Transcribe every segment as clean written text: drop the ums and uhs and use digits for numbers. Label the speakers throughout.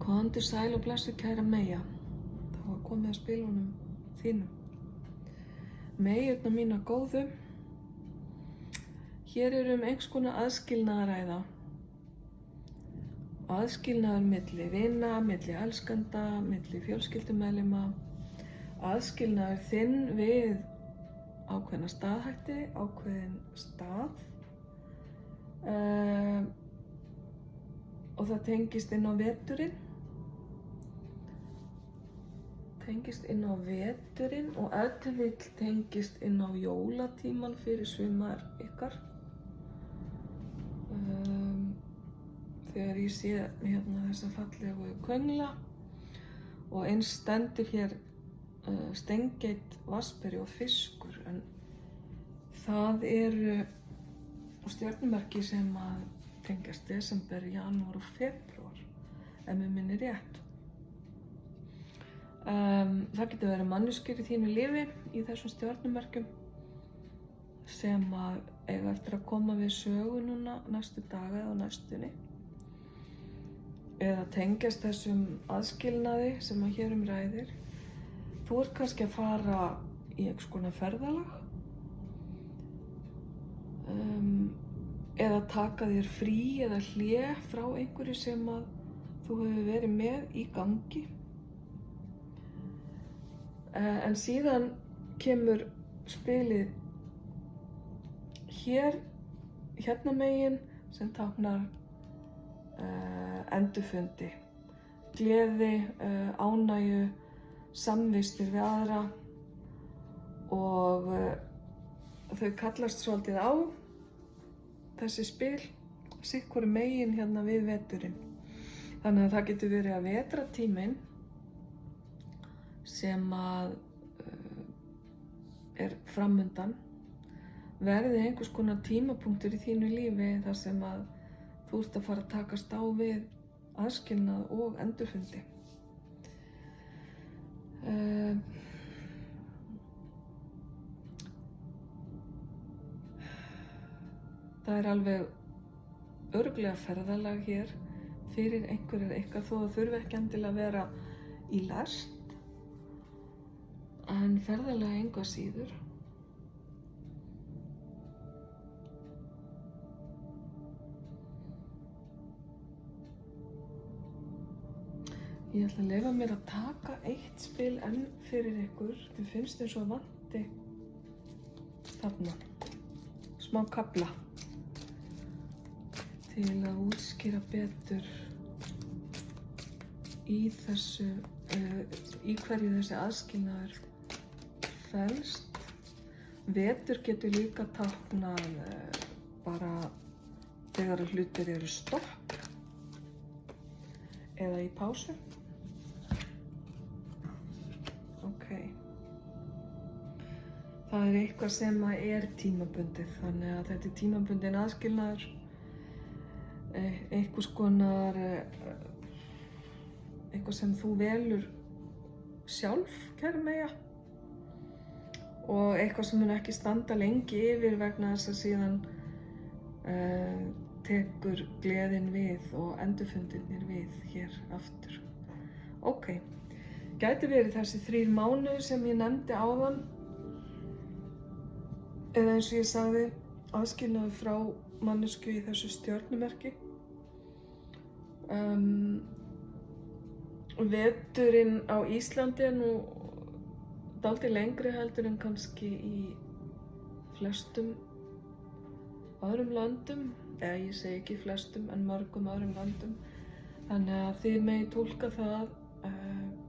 Speaker 1: Komdu sæl og blessuð kæra Meyja. Það var komið að spilunum þínum. Meyjurnar mínar góðu. Hér einhvers konar aðskilnað að ræða. Aðskilnaður milli vina, milli elskenda, milli fjölskyldumeðlima. Aðskilnaður þinn við ákveðna staðhætti, ákveðin stað. Og það tengist inn á veturinn. Og ef til vill tengist inn á jólatíman fyrir sumar ykkar. Þegar ég sé hérna þessa fallegu köngla og eins stendur hér steingeit, vatnsberi og fiskur, en það eru stjörnumerki sem að tengjast desember, janúar og febrúar, ef mig minnir rétt. Það getur verið manneskjur í þínu lífi í þessum stjörnumerkjum sem að eiga eftir að koma við sögu núna næstu daga eða næstunni, eða tengjast þessum aðskilnaði sem að hér ræðir. Þú ert kannski að fara í einhvers konar ferðalag, eða taka þér frí eða hlé frá einhverju sem að þú hefur verið með í gangi. En síðan kemur spilið hérna megin sem táknar endurfundi, gleði, ánægju, samvistir við aðra, og þau kallast svolítið á þessi spil sitt hvoru megin hérna við veturinn. Þannig að það getur verið að vetratíminn sem að framundan verði einhvers konar tímapunktur í þínu lífi þar sem að þú ert að fara að takast á við aðskilnað og endurfundi. Það alveg örugglega ferðalag hér fyrir einhver eða eitthvað, þó það þurfi ekki endilega að vera í lest, en ferðalag engu að síður. Ég ætla að leyfa mér að taka eitt spil enn fyrir ykkur. Mér finnst eins og vanti þarna smá kafla til að útskýra betur í hverju þessi aðskilnaður felst. Vetur getur líka táknað bara þegar hlutir eru stopp eða í pásu. Það eitthvað sem tímabundið, þannig að þetta tímabundin aðskilnaður, einhvers konar, eitthvað sem þú velur sjálf, kæra Meyja, og eitthvað sem mun ekki standa lengi yfir vegna þess að síðan tekur gleðin við og endurfundirnir við hér aftur. Gæti verið þessi 3 mánuðir sem ég nefndi áðan, eða eins og ég sagði, aðskilnaður frá mannesku í þessu stjörnumerki. Veturinn á Íslandi nú dálítið lengri heldur en kannski í flestum öðrum löndum, eða ég segi ekki flestum en mörgum öðrum löndum. Þannig að þið megið túlka það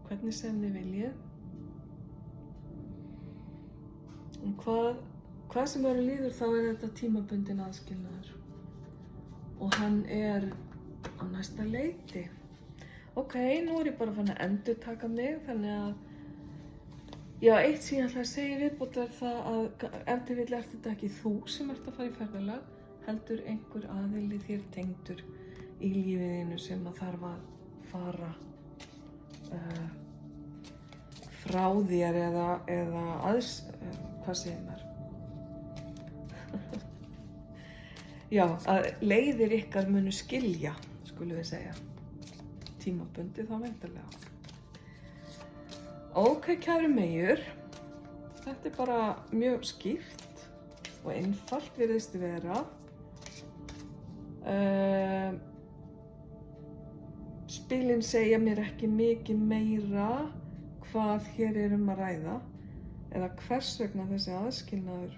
Speaker 1: hvernig sem þið viljið. Hvað sem líður þá þetta tímabundin aðskilnaður, og hann á næsta leiti. Nú ég bara farin að endurtaka mig, þannig að eitt sem ég ætla að segja viðbót það að ef til vill þetta ekki þú sem ert að fara í ferðalag, heldur einhver aðili þér tengdur í lífið þínu sem að þarf að fara frá þér eða hvað segir maður? Að leiðir ykkar munu skilja, skulum við segja. tímabundi þá væntanlega. Ok, kæru meyjur, þetta bara mjög skýrt og einfalt virðist vera. Spilin segja mér ekki mikið meira hvað hér að ræða eða hvers vegna þessi aðskilnaður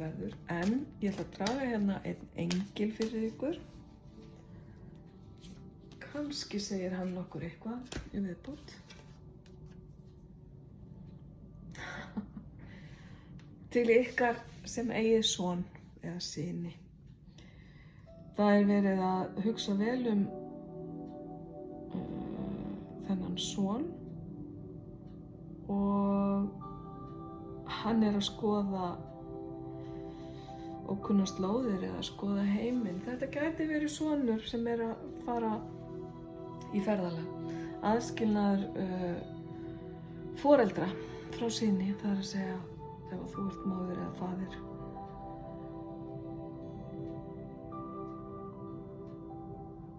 Speaker 1: verður, en ég ætla að draga hérna einn engil fyrir ykkur. Kannski segir hann okkur eitthvað í viðbót. Til ykkar sem eigið son eða syni. Það verið að hugsa vel þennan son og hann að skoða ókunnar slóðir eða skoða heiminn. Þetta gæti verið sonur sem að fara í ferðalag. Aðskilnaður foreldra frá syni, það að segja ef þú ert móðir eða faðir.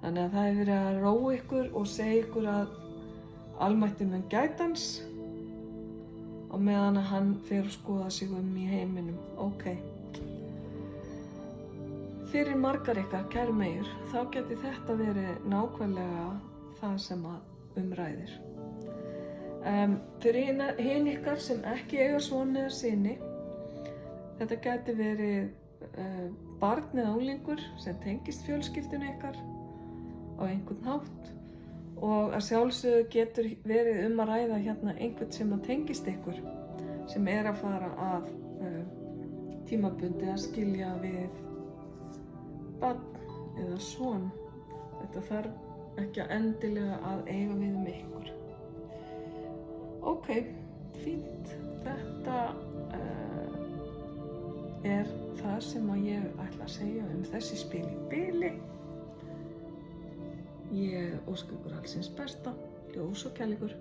Speaker 1: Þannig að það verið að róa ykkur og segja ykkur að almættið mun gæta hans á meðan að hann fer að skoða sig í heiminum. Ok. Fyrir margar ykkar, kæru meyjur, þá geti þetta verið nákvæmlega það sem að ræðir. Fyrir hin ykkar sem ekki eiga son eða syni, þetta geti verið barn eða unglingur sem tengist fjölskyldunni ykkar á einhvern hátt og að sjálfsögðu getur verið að ræða hérna einhvern sem að tengist ykkur sem að fara að tímabundi að skilja við barn eða son. Þetta þarf ekki endilega að eiga við ykkur. Ok, fínt. Þetta það sem ég ætla að segja þessi spil í bili. Ég óska ykkur allsins besta, ljós og kærleikur.